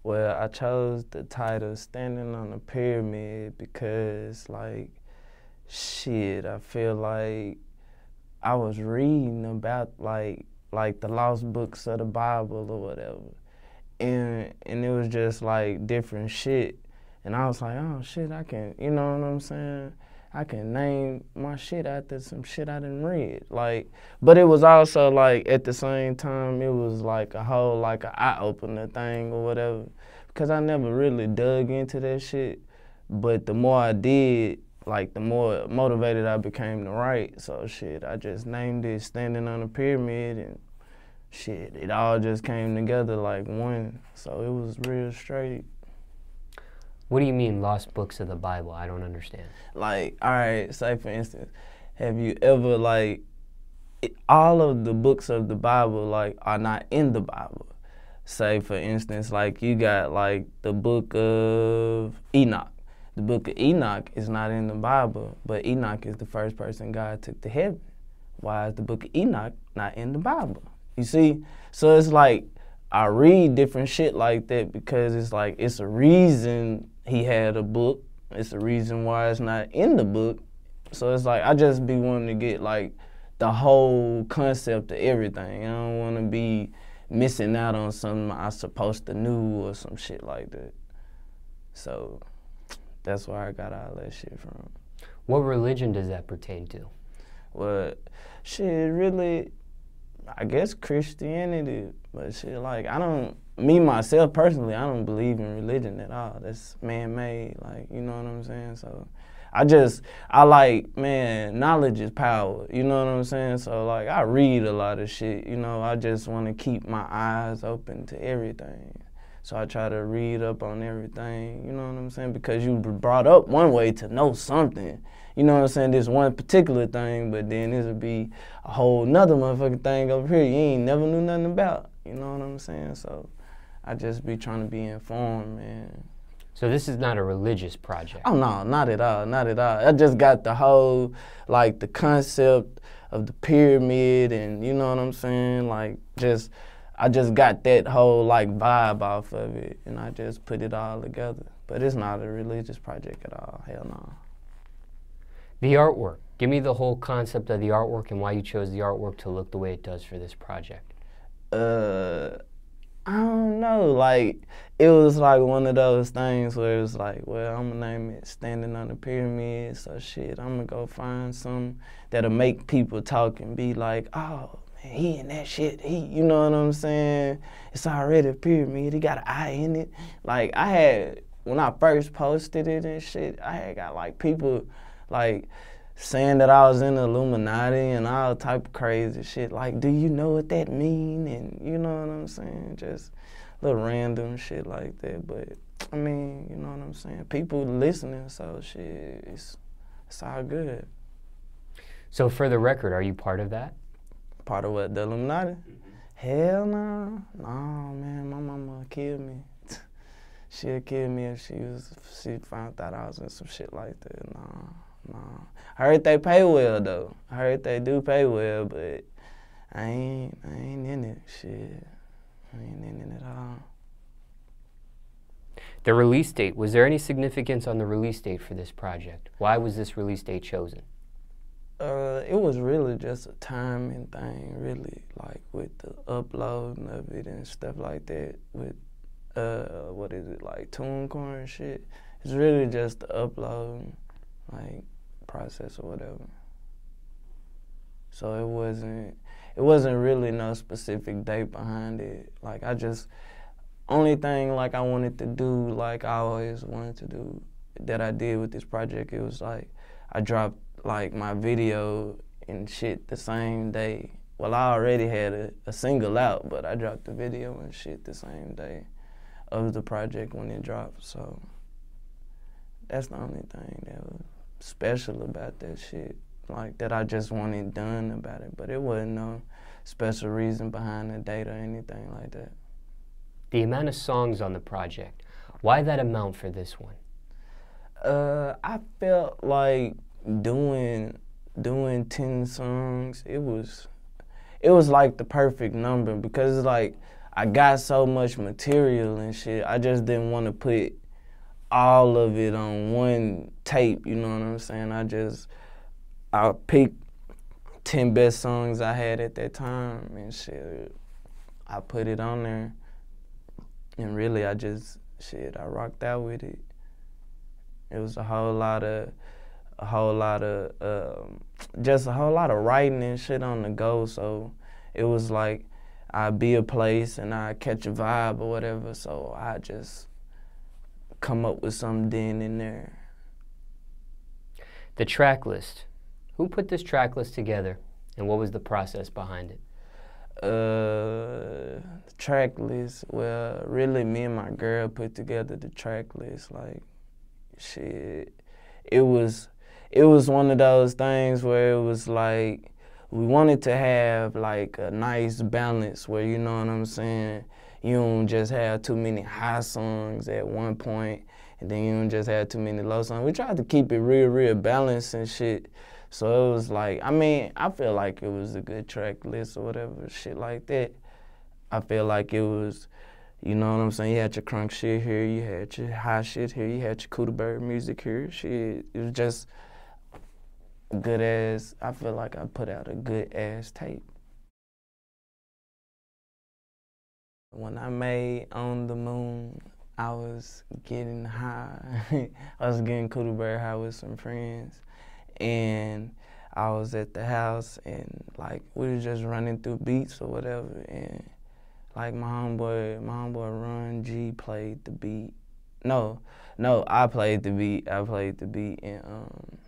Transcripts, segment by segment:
Well, I chose the title Standing on a Pyramid because, like, shit, I feel like I was reading about, like the lost books of the Bible or whatever. And it was just, like, different shit. And I was like, oh, shit, I can, you know what I'm saying? I can name my shit after some shit I done read. Like, but it was also, like, at the same time, it was, like, a whole, like, an eye-opener thing or whatever. Because I never really dug into that shit. But the more I did, like, the more motivated I became to write. So, shit, I just named it Standing on a Pyramid, and shit, it all just came together like one. So it was real straight. What do you mean, lost books of the Bible? I don't understand. Like, all right, say for instance, have you ever, like, all of the books of the Bible, like, are not in the Bible. Say for instance, like, you got, like, the book of Enoch. The book of Enoch is not in the Bible, but Enoch is the first person God took to heaven. Why is the book of Enoch not in the Bible? You see? So it's like, I read different shit like that because it's like, it's a reason he had a book. It's a reason why it's not in the book. So it's like, I just be wanting to get, like, the whole concept of everything. I don't want to be missing out on something I supposed to knew or some shit like that. So that's where I got all that shit from. What religion does that pertain to? Well, shit, really, I guess Christianity, but shit, like, me, myself, personally, I don't believe in religion at all. That's man-made, like, you know what I'm saying? So I like, man, knowledge is power, you know what I'm saying? So, like, I read a lot of shit, you know, I just want to keep my eyes open to everything. So I try to read up on everything, you know what I'm saying? Because you were brought up one way to know something. You know what I'm saying? This one particular thing, but then this would be a whole nother motherfucking thing over here you ain't never knew nothing about. You know what I'm saying? So I just be trying to be informed, man. So this is not a religious project? Oh, no, not at all, not at all. I just got the whole, like, the concept of the pyramid and, you know what I'm saying? Like, I just got that whole, like, vibe off of it, and I just put it all together. But it's not a religious project at all, hell no. The artwork. Give me the whole concept of the artwork and why you chose the artwork to look the way it does for this project. I don't know, like, it was like one of those things where it was like, well, I'm gonna name it Standing on the Pyramid, so shit, I'm gonna go find something that'll make people talk and be like, oh, man, he in that shit, you know what I'm saying? It's already a pyramid, he got an eye in it. Like, when I first posted it and shit, I had got, like, people, like, saying that I was in the Illuminati and all type of crazy shit. Like, do you know what that mean? And you know what I'm saying? Just little random shit like that. But, I mean, you know what I'm saying? People listening, so shit, it's all good. So for the record, are you part of that? Part of what, the Illuminati? Mm-hmm. Hell no. No, man, my mama killed me. She'd kill me if she found out I was in some shit like that. No. I heard they pay well though. I heard they do pay well, but I ain't in it. Shit, I ain't in it at all. The release date. Was there any significance on the release date for this project? Why was this release date chosen? It was really just a timing thing, really, like with the uploading of it and stuff like that. With what is it, like TuneCore and shit? It's really just the uploading, like, process or whatever. So it wasn't really no specific date behind it. Like, only thing, like, I wanted to do, like I always wanted to do, that I did with this project, it was like, I dropped, like, my video and shit the same day. Well, I already had a single out, but I dropped the video and shit the same day of the project when it dropped, so that's the only thing that was special about that shit, like, that I just wanted done about it, but it wasn't no special reason behind the date or anything like that. The amount of songs on the project, why that amount for this one? I felt like doing 10 songs, it was like the perfect number, because, like, I got so much material and shit. I just didn't want to put all of it on one tape, you know what I'm saying? I picked 10 best songs I had at that time and shit. I put it on there and really I rocked out with it. It was just a whole lot of writing and shit on the go. So it was like I'd be a place and I'd catch a vibe or whatever. So I just come up with something in there. The track list. Who put this track list together and what was the process behind it? The track list, well, really me and my girl put together the track list. Like, shit, it was one of those things where it was like, we wanted to have like a nice balance where, you know what I'm saying, you don't just have too many high songs at one point and then you don't just have too many low songs. We tried to keep it real balanced and shit. So it was like, I mean, I feel like it was a good track list or whatever, shit like that. I feel like it was, you know what I'm saying, you had your crunk shit here, you had your high shit here, you had your KudaBird music here, shit. It was just good ass, I feel like I put out a good ass tape. When I made On the Moon, I was getting high. I was getting KudaBird high with some friends. And I was at the house and like we was just running through beats or whatever and like my homeboy Ron G played the beat. No, I played the beat and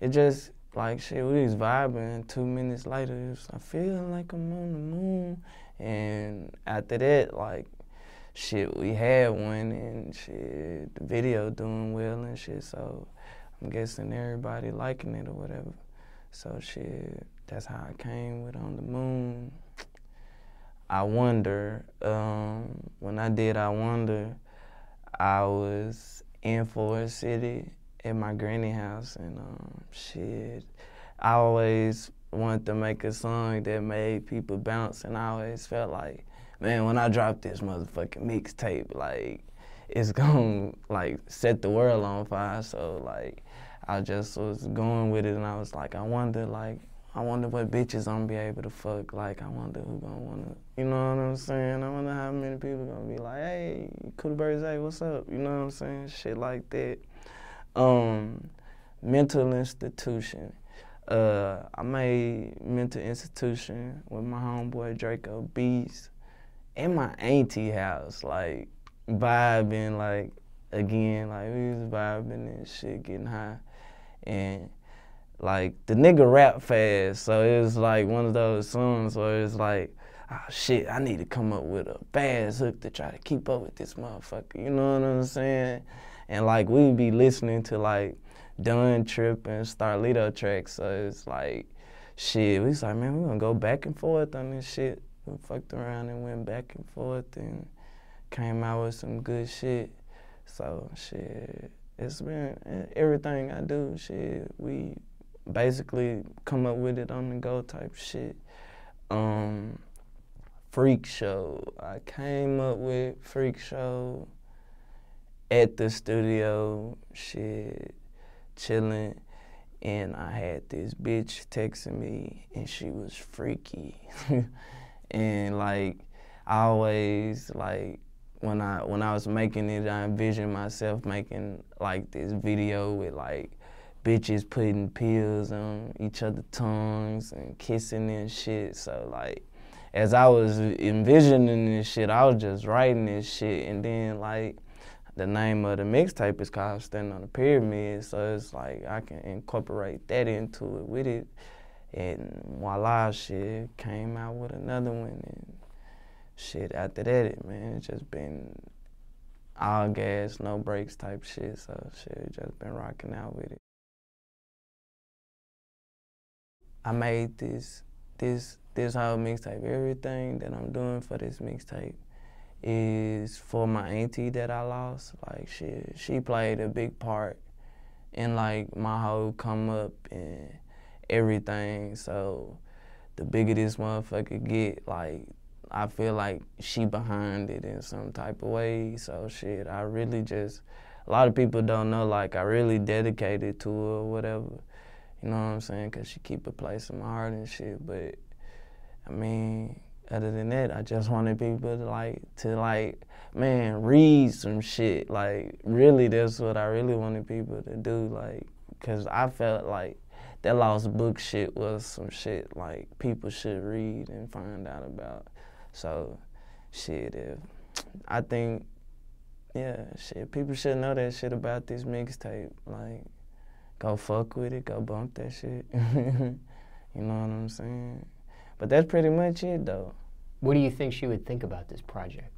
it just like shit, we was vibing. 2 minutes later it was, I feel like I'm on the moon, and after that like shit, we had one and shit, the video doing well and shit, so I'm guessing everybody liking it or whatever. So shit, that's how I came with On the Moon. I Wonder, when I did I Wonder, I was in Forest City at my granny house and shit, I always wanted to make a song that made people bounce and I always felt like, man, when I drop this motherfucking mixtape, like, it's gonna like set the world on fire. So like I just was going with it and I was like, I wonder what bitches I'm gonna be able to fuck. Like I wonder who gonna wanna, you know what I'm saying? I wonder how many people gonna be like, hey, KudaBird Zay, what's up? You know what I'm saying? Shit like that. Mental Institution. I made Mental Institution with my homeboy Draco Beast in my auntie house, like vibing, like again, like we was vibing and shit, getting high, and like the nigga rap fast, so it was like one of those songs where it's like, oh shit, I need to come up with a fast hook to try to keep up with this motherfucker, you know what I'm saying? And like we'd be listening to like Dun Trip and Starlito tracks, so it's like, shit, we was like, man, we gonna go back and forth on this shit. We fucked around and went back and forth and came out with some good shit. So shit, it's been everything I do, shit, we basically come up with it on the go type shit. Freak Show, I came up with Freak Show at the studio, shit, chilling, and I had this bitch texting me and she was freaky. And like I always like when I was making it, I envisioned myself making like this video with like bitches putting pills on each other's tongues and kissing and shit. So like as I was envisioning this shit, I was just writing this shit, and then like the name of the mixtape is called Standing on the Pyramid, so it's like I can incorporate that into it with it. And voila, shit, came out with another one, and shit, after that, man, it's just been all gas, no brakes type shit, so shit, just been rocking out with it. I made this whole mixtape. Everything that I'm doing for this mixtape is for my auntie that I lost. Like, shit, she played a big part in like my whole come up and everything. So the bigger this motherfucker get, like I feel like she behind it in some type of way. So shit, I really just, a lot of people don't know, like I really dedicated to her or whatever. You know what I'm saying? Cause she keep a place in my heart and shit. But I mean, other than that, I just wanted people to man, read some shit. Like really, that's what I really wanted people to do. Like, cause I felt like that lost book shit was some shit like people should read and find out about. So, shit, I think, yeah, shit, people should know that shit about this mixtape. Like, go fuck with it, go bump that shit. You know what I'm saying? But that's pretty much it, though. What do you think she would think about this project?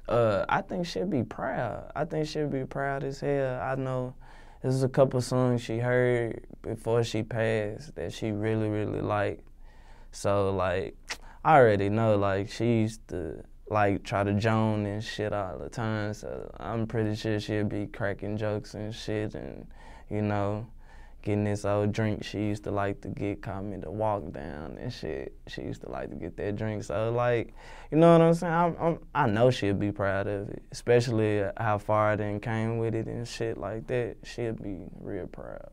I think she'd be proud. I think she'd be proud as hell. I know there's a couple songs she heard before she passed that she really, really liked. So, like, I already know, like, she used to, like, try to joan and shit all the time. So I'm pretty sure she'll be cracking jokes and shit and, you know, getting this old drink she used to like to get, called me the walk down and shit. She used to like to get that drink. So, like, you know what I'm saying? I know she'll be proud of it, especially how far I done came with it and shit like that. She'll be real proud.